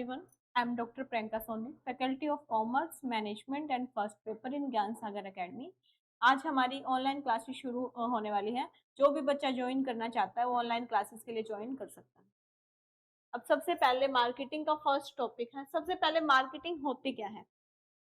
everyone, I am Dr. Priyanka Soni, Faculty of Commerce, Management and First Paper in ज्ञान सागर academy. आज हमारी online classes शुरू होने वाली है। जो भी बच्चा ज्वाइन करना चाहता है वो ऑनलाइन क्लासेस के लिए ज्वाइन कर सकता है। अब सबसे पहले मार्केटिंग का फर्स्ट टॉपिक है। सबसे पहले मार्केटिंग होती क्या है?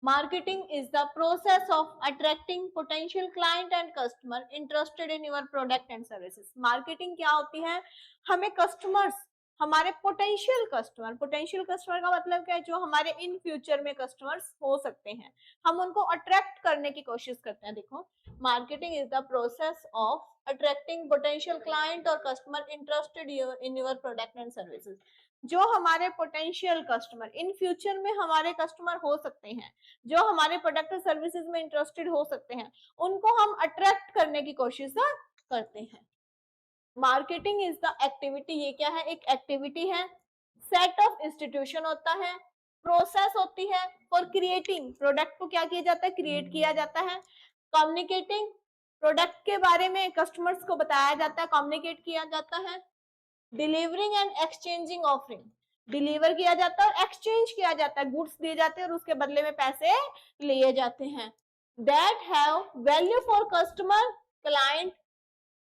Marketing is the process of attracting potential client and customer interested in your product and services. Marketing क्या होती है? हमें customers, हमारे potential customer का मतलब क्या है? जो हमारे in future में customers हो सकते हैं, हम उनको attract करने की कोशिश करते हैं। देखो, marketing is the process of attracting potential client or customer interested in your product and services. जो हमारे पोटेंशियल कस्टमर इन फ्यूचर में हमारे कस्टमर हो सकते हैं, जो हमारे प्रोडक्ट और सर्विसेज में इंटरेस्टेड हो सकते हैं, उनको हम अट्रैक्ट करने की कोशिश करते हैं। Marketing is the activity. ये क्या है? एक एक्टिविटी है। सेट ऑफ इंस्टीट्यूशन होता है, प्रोसेस होती है फॉर क्रिएटिंग। प्रोडक्ट को क्या किया जाता है? क्रिएट किया जाता है। कम्युनिकेटिंग, प्रोडक्ट के बारे में कस्टमर्स को बताया जाता है, कम्युनिकेट किया जाता है। Delivering and exchanging offering, deliver किया जाता है और एक्सचेंज किया जाता है, गुड्स दिए जाते हैं और उसके बदले में पैसे लिए जाते हैं। That have value for customer, client,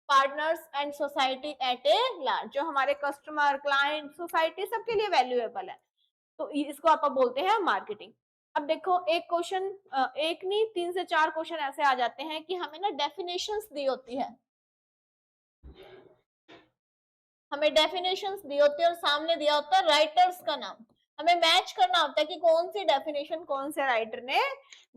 partners and society at a large. जो हमारे कस्टमर, क्लाइंट, सोसाइटी सबके लिए वैल्यूएबल है, तो इसको आप बोलते हैं मार्केटिंग। अब देखो, एक क्वेश्चन, एक नहीं 3 से 4 क्वेश्चन ऐसे आ जाते हैं कि हमें ना डेफिनेशंस दी होती है, हमें डेफिनेशंस दी होती है और सामने दिया होता है राइटर्स का नाम। हमें मैच करना होता है कि कौन सी डेफिनेशन कौन से राइटर ने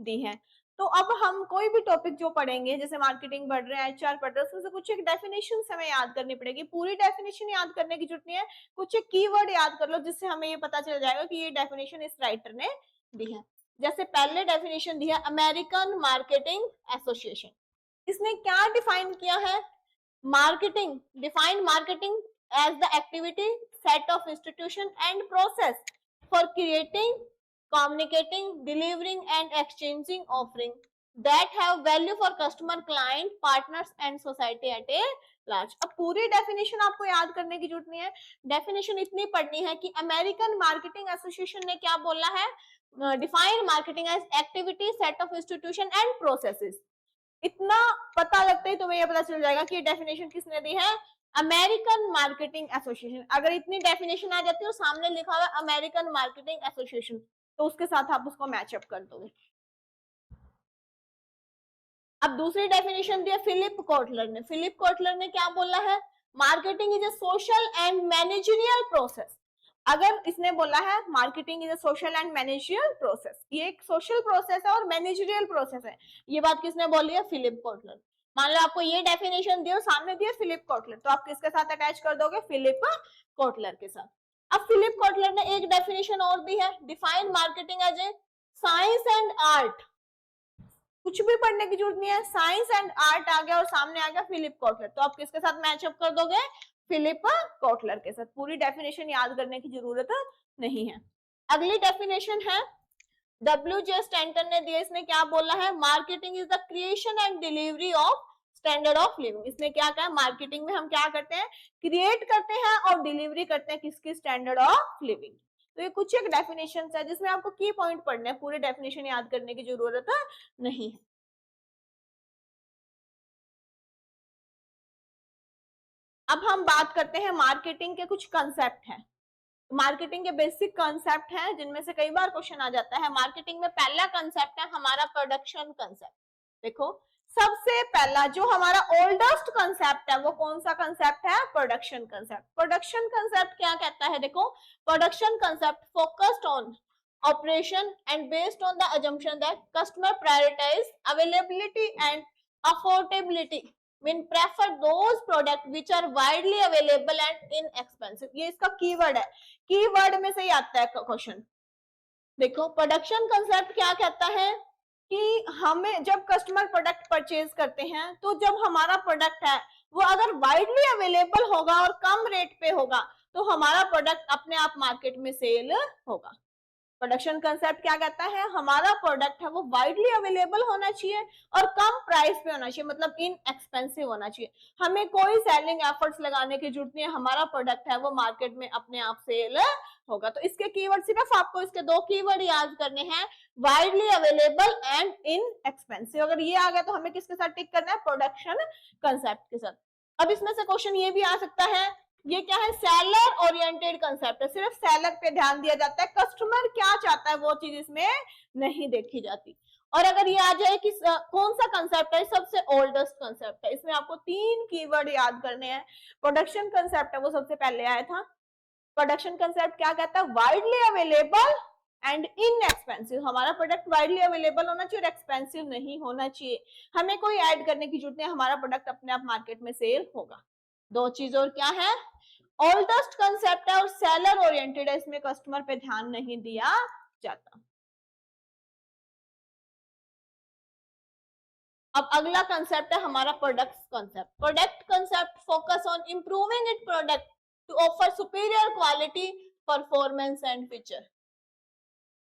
दी है। तो अब हम कोई भी टॉपिक जो पढ़ेंगे, जैसे मार्केटिंग पढ़ रहे हैं, एचआर पढ़ रहे हैं, उसमें से कुछ एक डेफिनेशन हमें याद करनी पड़ेगी। पूरी डेफिनेशन याद करने की जरूरत नहीं है, कुछ एक कीवर्ड याद कर लो जिससे हमें ये पता चल जाएगा कि ये डेफिनेशन इस राइटर ने दी है। जैसे पहले डेफिनेशन दी है अमेरिकन मार्केटिंग एसोसिएशन। इसने क्या डिफाइन किया है? Marketing, defined marketing as the activity, set of institution and process for creating, communicating, delivering and exchanging offering that have value for customer, client, partners and society at a large। अब पूरी definition आपको याद करने की जरूरत नहीं है, definition इतनी पढ़नी है कि अमेरिकन मार्केटिंग एसोसिएशन ने क्या बोला है? Define marketing as activity, set of institution and processes. इतना पता लगता ही तुम्हें यह पता चल जाएगा कि ये डेफिनेशन किसने दी है? American marketing association. अगर इतनी डेफिनेशन आ जाती है और सामने लिखा हुआ है अमेरिकन मार्केटिंग एसोसिएशन, तो उसके साथ आप उसको मैचअप कर दोगे। अब दूसरी डेफिनेशन दी है फिलिप कोटलर ने। फिलिप कोटलर ने क्या बोला है? Marketing is a social and managerial process. अगर इसने बोला है marketing is a social and managerial process, ये एक सोशल प्रोसेस है और मैनेजरियल प्रोसेस है, ये बात किसने बोली है? Philip Kotler. मान लो आपको ये डेफिनेशन दी और सामने दिया फिलिप कोटलर, तो आप किसके साथ अटैच कर दोगे? फिलिप कोटलर के साथ। अब फिलिप कोटलर ने एक डेफिनेशन और दी है, define marketing as a science and art. कुछ भी पढ़ने की जरूरत नहीं है, साइंस एंड आर्ट आ गया और सामने आ गया फिलिप कोटलर, तो आप किसके साथ मैचअप कर दोगे? फिलिप कोटलर के साथ। पूरी डेफिनेशन याद करने की जरूरत नहीं है। अगली डेफिनेशन है W.J. स्टैंटन ने दिया। इसने क्या बोला है? Marketing is the creation and delivery of standard of living. इसने क्या कहा? मार्केटिंग में हम क्या करते हैं? क्रिएट करते हैं और डिलीवरी करते हैं किसकी? Standard of living. तो ये कुछ एक डेफिनेशन है जिसमें आपको की पॉइंट पढ़ने हैं, पूरे डेफिनेशन याद करने की जरूरत नहीं है। अब हम बात करते हैं मार्केटिंग के कुछ कंसेप्ट हैं। मार्केटिंग के बेसिक कंसेप्ट हैं जिनमें से कई बार क्वेश्चन आ जाता है। मार्केटिंग में पहला कंसेप्ट है हमारा प्रोडक्शन कंसेप्ट। देखो, सबसे पहला जो हमारा ओल्डेस्ट कंसेप्ट है वो कौन सा कंसेप्ट है? Production concept. प्रोडक्शन कंसेप्ट क्या कहता है? देखो, production concept focused on operation and based on the assumption that customer prioritise availability and affordability mean prefer those product which are widely available and inexpensive। ये इसका keyword है, keyword में से ही आता है क्वेश्चन। देखो, प्रोडक्शन कंसेप्ट क्या कहता है कि हमें जब कस्टमर प्रोडक्ट परचेज करते हैं, तो जब हमारा प्रोडक्ट है वो अगर वाइडली अवेलेबल होगा और कम रेट पे होगा, तो हमारा प्रोडक्ट अपने आप मार्केट में सेल होगा। प्रोडक्शन कंसेप्ट क्या कहता है, हमारा प्रोडक्ट है वो वाइडली अवेलेबल होना चाहिए और कम प्राइस पे होना चाहिए, मतलब इनएक्सपेंसिव होना चाहिए। हमें कोई सेलिंग एफर्ट्स लगाने की जरूरत नहीं है, हमारा प्रोडक्ट है वो मार्केट में अपने आप सेल होगा। तो इसके कीवर्ड सिर्फ आपको इसके दो कीवर्ड याद करने हैं, वाइडली अवेलेबल एंड इनएक्सपेंसिव। अगर ये आ गया तो हमें किसके साथ टिक करना है, प्रोडक्शन कंसेप्ट के साथ। अब इसमें से क्वेश्चन ये भी आ सकता है, ये क्या है, सेलर ओरिएंटेड कंसेप्ट है, सिर्फ सेलर पे ध्यान दिया जाता है, कस्टमर क्या चाहता है वो चीज इसमें नहीं देखी जाती। और अगर ये आ जाए कि कौन सा कंसेप्ट है, सबसे ओल्डेस्ट कंसेप्ट है, इसमें आपको 3 कीवर्ड याद करने हैं। प्रोडक्शन कंसेप्ट है वो सबसे पहले आया था। प्रोडक्शन कंसेप्ट क्या कहता है, वाइडली अवेलेबल एंड इनएक्सपेंसिव। हमारा प्रोडक्ट वाइडली अवेलेबल होना चाहिए और एक्सपेंसिव नहीं होना चाहिए, हमें कोई ऐड करने की जरूरत नहीं, हमारा प्रोडक्ट अपने आप मार्केट में सेल होगा। दो चीज और क्या है, ओल्डेस्ट कंसेप्ट है और सेलर ओरिएंटेड है, इसमें कस्टमर पे ध्यान नहीं दिया जाता। अब अगला कंसेप्ट है हमारा product concept. Product concept focus on improving it product to offer superior quality, performance and feature.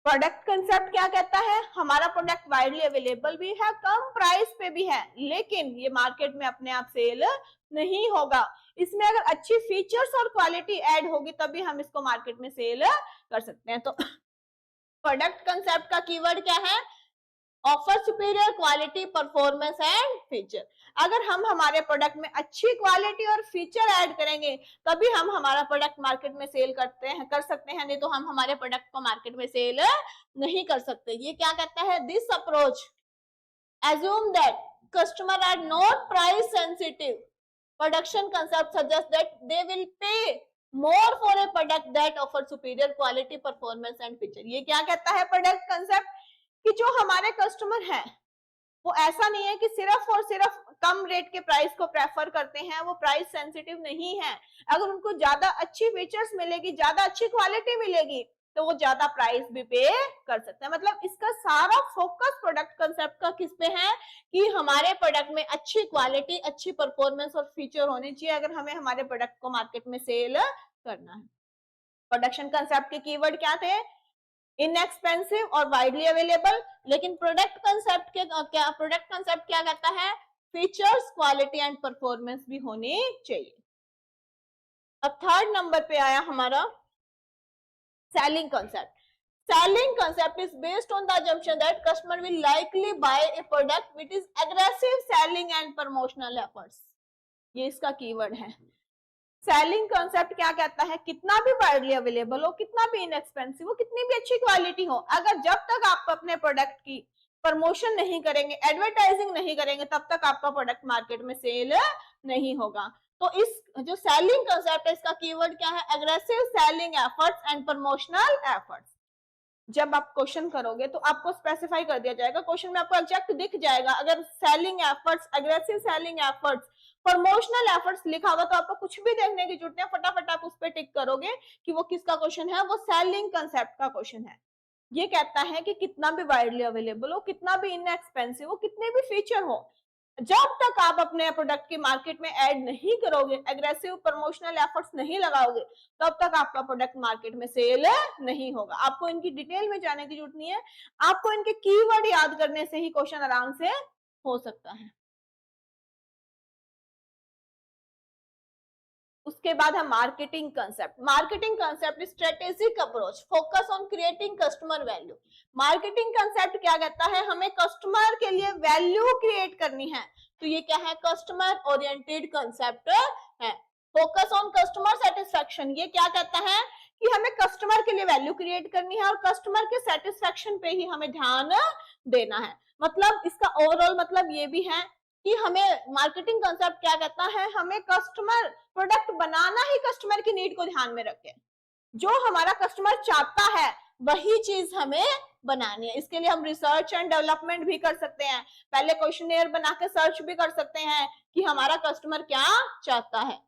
Product concept क्या कहता है, हमारा प्रोडक्ट वाइडली अवेलेबल भी है, कम प्राइस पे भी है, लेकिन ये मार्केट में अपने आप सेल नहीं होगा। इसमें अगर अच्छी फीचर्स और क्वालिटी ऐड होगी तभी हम इसको मार्केट में सेल कर सकते हैं। तो प्रोडक्ट कंसेप्ट का कीवर्ड क्या है, offer superior quality, performance and feature. अगर हम हमारे प्रोडक्ट में अच्छी क्वालिटी और फीचर ऐड करेंगे तभी हम हमारा प्रोडक्ट मार्केट में सेल कर सकते हैं, नहीं तो हम हमारे प्रोडक्ट को मार्केट में सेल नहीं कर सकते। ये क्या कहता है, this approach assume that customer are not price sensitive. Production concept suggests that they will pay more for a product that offers superior quality, performance and feature. ये क्या कहता है प्रोडक्ट कंसेप्ट, कि जो हमारे कस्टमर हैं वो ऐसा नहीं है कि सिर्फ और सिर्फ कम रेट के प्राइस को प्रेफर करते हैं, वो प्राइस सेंसिटिव नहीं है। अगर उनको ज्यादा अच्छी फीचर्स मिलेगी, ज्यादा अच्छी क्वालिटी मिलेगी तो वो ज्यादा प्राइस भी पे कर सकते हैं। मतलब इसका सारा फोकस प्रोडक्ट कंसेप्ट का किस पे है, कि हमारे प्रोडक्ट में अच्छी क्वालिटी, अच्छी परफॉर्मेंस और फीचर होने चाहिए अगर हमें हमारे प्रोडक्ट को मार्केट में सेल करना है। प्रोडक्शन कंसेप्ट के कीवर्ड क्या थे, इनएक्सपेंसिव और वाइडली अवेलेबल। लेकिन प्रोडक्ट कंसेप्ट क्या कहता है, फीचर्स, क्वालिटी एंड परफॉर्मेंस भी होनी चाहिए। अब थर्ड नंबर पे आया हमारा selling concept. Selling concept is based on the assumption that customer will likely buy a product which is aggressive selling and promotional efforts. ये इसका कीवर्ड है। सेलिंग कंसेप्ट क्या कहता है, कितना भी वाइडली अवेलेबल हो, कितना भी इनएक्सपेंसिव हो, कितनी भी अच्छी क्वालिटी हो, अगर जब तक आप अपने प्रोडक्ट की प्रमोशन नहीं करेंगे, एडवर्टाइजिंग नहीं करेंगे, तब तक आपका प्रोडक्ट मार्केट में सेल नहीं होगा। तो इस जो सेलिंग कंसेप्ट है इसका कीवर्ड क्या है, aggressive selling efforts and promotional efforts. जब आप क्वेश्चन करोगे तो आपको स्पेसिफाई कर दिया जाएगा, क्वेश्चन में आपको एग्जैक्ट दिख जाएगा। अगर selling efforts, aggressive selling efforts, promotional efforts लिखा होगा तो आपको कुछ भी देखने की जरूरत नहीं, फटाफट आप उस पर टिक करोगे कि वो किसका क्वेश्चन है, वो सेलिंग कंसेप्ट का क्वेश्चन है। ये कहता है कि कितना भी वाइडली अवेलेबल हो, कितना भी इनएक्सपेंसिव हो, कितने भी फीचर हो, जब तक आप अपने प्रोडक्ट की मार्केट में ऐड नहीं करोगे, एग्रेसिव प्रमोशनल एफर्ट्स नहीं लगाओगे, तब तक आपका प्रोडक्ट मार्केट में सेल नहीं होगा। आपको इनकी डिटेल में जाने की जरूरत नहीं है, आपको इनके कीवर्ड याद करने से ही क्वेश्चन आराम से हो सकता है। उसके बाद है marketing concept. Marketing concept strategic approach, focus on creating customer value. Marketing concept क्या कहता है, हमें कस्टमर के लिए वैल्यू क्रिएट करनी है, तो ये क्या है, कस्टमर ओरिएंटेड कंसेप्ट है। फोकस ऑन कस्टमर सेटिस्फेक्शन, ये क्या कहता है कि हमें कस्टमर के लिए वैल्यू क्रिएट करनी है और कस्टमर के सेटिस्फेक्शन पे ही हमें ध्यान देना है। मतलब इसका ओवरऑल मतलब ये भी है कि हमें मार्केटिंग कंसेप्ट क्या कहता है, हमें कस्टमर प्रोडक्ट बनाना ही कस्टमर की नीड को ध्यान में रखे, जो हमारा कस्टमर चाहता है वही चीज हमें बनानी है। इसके लिए हम रिसर्च एंड डेवलपमेंट भी कर सकते हैं, पहले क्वेश्चनेयर बना के सर्च भी कर सकते हैं कि हमारा कस्टमर क्या चाहता है।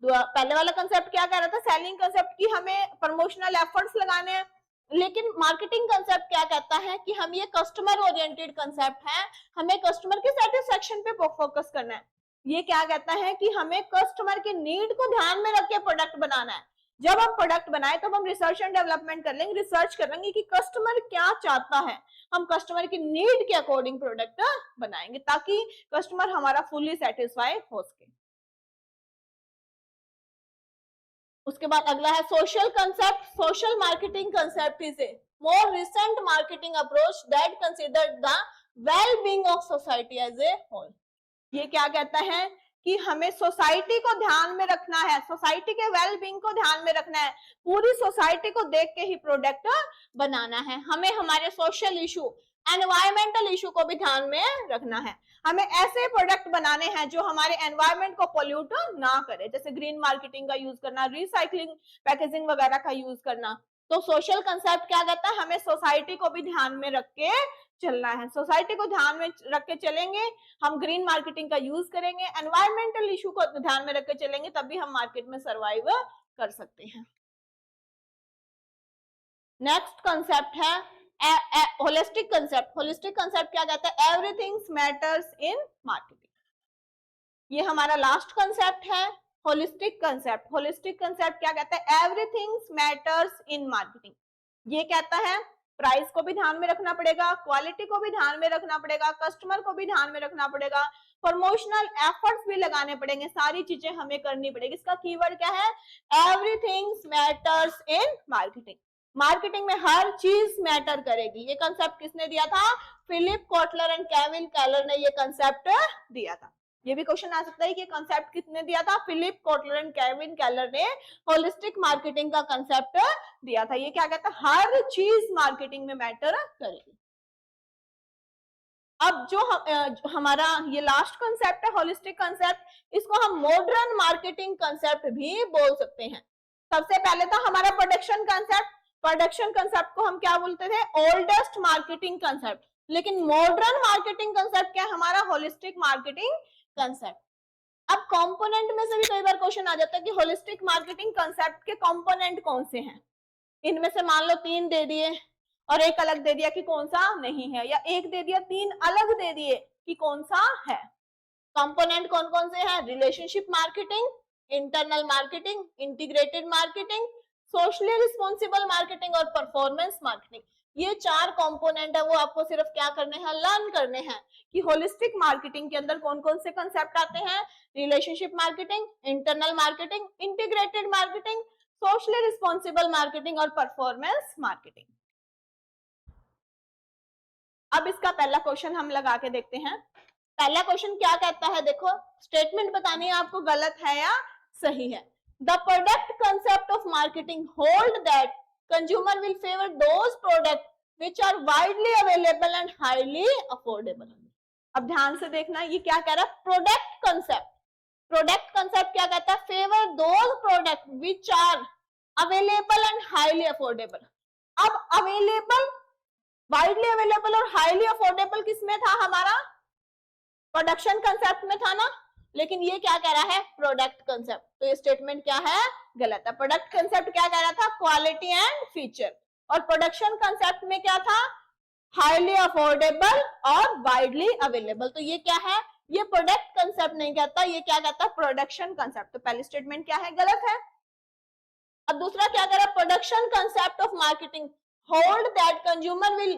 पहले वाला कंसेप्ट क्या कह रहा था, सेलिंग कंसेप्ट की हमें प्रमोशनल एफर्ट्स लगाने हैं, लेकिन मार्केटिंग कंसेप्ट क्या कहता है कि हम ये कस्टमर ओरिएंटेड कंसेप्ट है, हमें कस्टमर के सेटिस्फेक्शन पे फोकस करना है। ये क्या कहता है कि हमें कस्टमर के नीड को ध्यान में रख के प्रोडक्ट बनाना है। जब हम प्रोडक्ट बनाए तब हम रिसर्च एंड डेवलपमेंट कर लेंगे, रिसर्च करेंगे कि कस्टमर क्या चाहता है, हम कस्टमर की नीड के अकॉर्डिंग प्रोडक्ट बनाएंगे ताकि कस्टमर हमारा फुल्ली सेटिस्फाई हो सके। उसके बाद अगला है social concept. Social marketing concept is a more recent marketing approach that consider the well being of society as a whole. ये क्या कहता है कि हमें सोसाइटी को ध्यान में रखना है, सोसाइटी के वेल बीइंग को ध्यान में रखना है, पूरी सोसाइटी को देख के ही प्रोडक्ट बनाना है। हमें हमारे सोशल इशू, एनवायरमेंटल इशू को भी ध्यान में रखना है। हमें ऐसे प्रोडक्ट बनाने हैं जो हमारे एनवायरमेंट को पोल्यूट ना करे, जैसे ग्रीन मार्केटिंग का यूज करना, रिसाइकलिंग पैकेजिंग वगैरह का यूज करना। तो सोशल कंसेप्ट क्या कहता है, हमें सोसाइटी को भी ध्यान में रख के चलना है, सोसाइटी को ध्यान में रख के चलेंगे, हम ग्रीन मार्केटिंग का यूज करेंगे, एनवायरमेंटल इशू को ध्यान में रख के चलेंगे, तभी हम मार्केट में सर्वाइव कर सकते हैं। नेक्स्ट कंसेप्ट है होलिस्टिक कंसेप्ट। होलिस्टिक कंसेप्ट क्या कहता है, एवरीथिंग मैटर्स इन मार्केटिंग। ये हमारा लास्ट कंसेप्ट है होलिस्टिक कंसेप्ट। होलिस्टिक कंसेप्ट क्या कहता है, एवरीथिंग मैटर्स इन मार्केटिंग। ये कहता है प्राइस को भी ध्यान में रखना पड़ेगा, क्वालिटी को भी ध्यान में रखना पड़ेगा, कस्टमर को भी ध्यान में रखना पड़ेगा, प्रमोशनल एफर्ट्स भी लगाने पड़ेंगे, सारी चीजें हमें करनी पड़ेगी। इसका कीवर्ड क्या है, everything matters in marketing. Marketing में हर चीज मैटर करेगी। ये कंसेप्ट किसने दिया था, Philip Kotler and Kevin Keller ने ये कंसेप्ट दिया था। ये भी क्वेश्चन आ सकता है कि कंसेप्ट किसने दिया था, Philip Kotler and Kevin Keller ने होलिस्टिक मार्केटिंग का कंसेप्ट दिया था। ये क्या कहता है, हर चीज मार्केटिंग में मैटर करेगी। अब जो हमारा ये लास्ट कंसेप्ट है होलिस्टिक कंसेप्ट, इसको हम मॉडर्न मार्केटिंग कंसेप्ट भी बोल सकते हैं। सबसे पहले था हमारा प्रोडक्शन कंसेप्ट। प्रोडक्शन कंसेप्ट को हम क्या बोलते थे, ओल्डेस्ट मार्केटिंग कंसेप्ट। लेकिन मॉडर्न मार्केटिंग कंसेप्ट क्या है हमारा, होलिस्टिक मार्केटिंग कंसेप्ट। अब कंपोनेंट में से भी कई बार क्वेश्चन आ जाता है कि होलिस्टिक मार्केटिंग कंसेप्ट के कंपोनेंट कौन से हैं। इनमें से मान लो 3 दे दिए और एक अलग दे दिया कि कौन सा नहीं है, या एक दे दिया 3 अलग दे दिए कि कौन सा है। कंपोनेंट कौन कौन से हैं, relationship marketing, internal marketing, integrated marketing, socially responsible marketing और परफॉर्मेंस मार्केटिंग। ये 4 कंपोनेंट है, वो आपको सिर्फ क्या करने हैं, लर्न करने हैं कि होलिस्टिक मार्केटिंग के अंदर कौन कौन से कंसेप्ट आते हैं, relationship marketing, internal marketing, integrated marketing, socially responsible marketing और परफॉर्मेंस मार्केटिंग। अब इसका पहला क्वेश्चन हम लगा के देखते हैं। पहला क्वेश्चन क्या कहता है, देखो स्टेटमेंट बतानी है आपको गलत है या सही है। The product concept of marketing hold that consumer will favour those product which are widely available and highly affordable. अब ध्यान से देखना, ये क्या कह रहा है, प्रोडक्ट कंसेप्ट। प्रोडक्ट कंसेप्ट क्या कहता है, favour those product which are available and highly affordable. अब अवेलेबल, वाइडली अवेलेबल और हाईली अफोर्डेबल किसमें था, हमारा प्रोडक्शन कंसेप्ट में था ना। लेकिन ये क्या कह रहा है, प्रोडक्ट कंसेप्ट। तो ये स्टेटमेंट क्या है, गलत है। प्रोडक्ट कंसेप्ट क्या कह रहा था, क्वालिटी एंड फीचर, और प्रोडक्शन कंसेप्ट में क्या था, हाईली अफोर्डेबल और वाइडली अवेलेबल। तो ये क्या है, ये प्रोडक्ट कंसेप्ट नहीं कहता, ये क्या कहता, प्रोडक्शन कंसेप्ट। तो पहली स्टेटमेंट क्या है, गलत है। अब दूसरा क्या कह रहा है, production concept of marketing hold that consumer will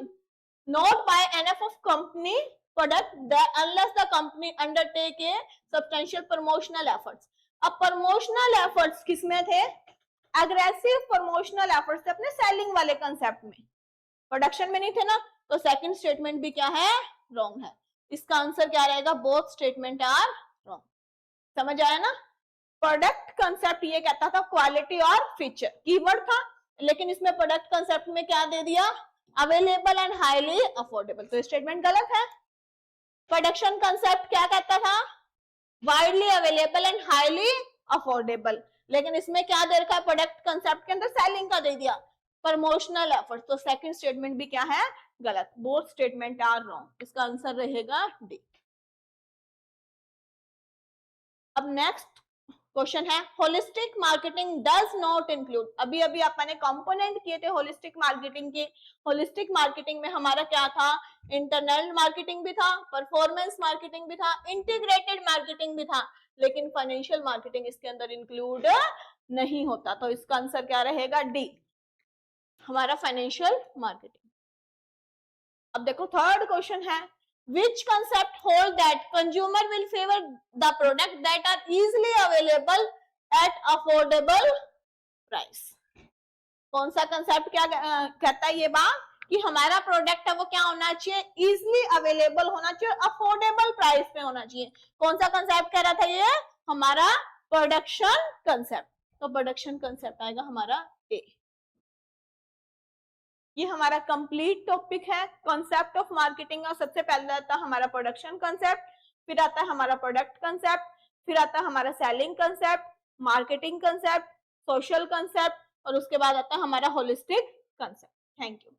not buy enough of company product unless the company undertake a substantial promotional efforts। अब promotional efforts किसमें थे, aggressive promotional efforts थे अपने selling वाले कंसेप्ट में, प्रोडक्शन में नहीं थे ना। तो सेकंड स्टेटमेंट भी क्या है, रॉन्ग है। इसका आंसर क्या रहेगा, बोथ स्टेटमेंट आर रॉन्ग। समझ आया ना। प्रोडक्ट कंसेप्ट ये कहता था क्वालिटी और फीचर, कीवर्ड था, लेकिन इसमें प्रोडक्ट कंसेप्ट में क्या दे दिया, अवेलेबल एंड हाईली अफोर्डेबल। तो स्टेटमेंट गलत है। प्रोडक्शन कंसेप्ट क्या कहता था, widely available and highly affordable, लेकिन इसमें क्या दे रखा है, प्रोडक्ट कंसेप्ट के अंदर सेलिंग का दे दिया, प्रमोशनल एफर्ट। तो सेकंड स्टेटमेंट भी क्या है, गलत। Both statement are wrong. इसका आंसर रहेगा डी। अब नेक्स्ट क्वेश्चन है holistic marketing does not include, अभी अभी अपने कंपोनेंट किए थे होलिस्टिक मार्केटिंग के। होलिस्टिक मार्केटिंग में हमारा क्या था, इंटरनल मार्केटिंग भी था, परफॉर्मेंस मार्केटिंग भी था, इंटीग्रेटेड मार्केटिंग भी था, लेकिन फाइनेंशियल मार्केटिंग इसके अंदर इंक्लूड नहीं होता। तो इसका आंसर क्या रहेगा, डी, हमारा फाइनेंशियल मार्केटिंग। अब देखो थर्ड क्वेश्चन है which concept hold that consumer will favor the product that are easily available at affordable price। कौन सा कंसेप्ट क्या कहता है ये बात कि हमारा प्रोडक्ट है वो क्या होना चाहिए, इजीली अवेलेबल होना चाहिए, अफोर्डेबल प्राइस पे होना चाहिए। कौन सा कंसेप्ट कह रहा था ये, हमारा प्रोडक्शन कंसेप्ट। तो प्रोडक्शन कंसेप्ट आएगा हमारा ए। ये हमारा कंप्लीट टॉपिक है कॉन्सेप्ट ऑफ मार्केटिंग का। सबसे पहले आता है हमारा प्रोडक्शन कंसेप्ट, फिर आता है हमारा प्रोडक्ट कंसेप्ट, फिर आता है हमारा selling concept, marketing concept, social concept, और उसके बाद आता है हमारा होलिस्टिक कंसेप्ट। Thank you.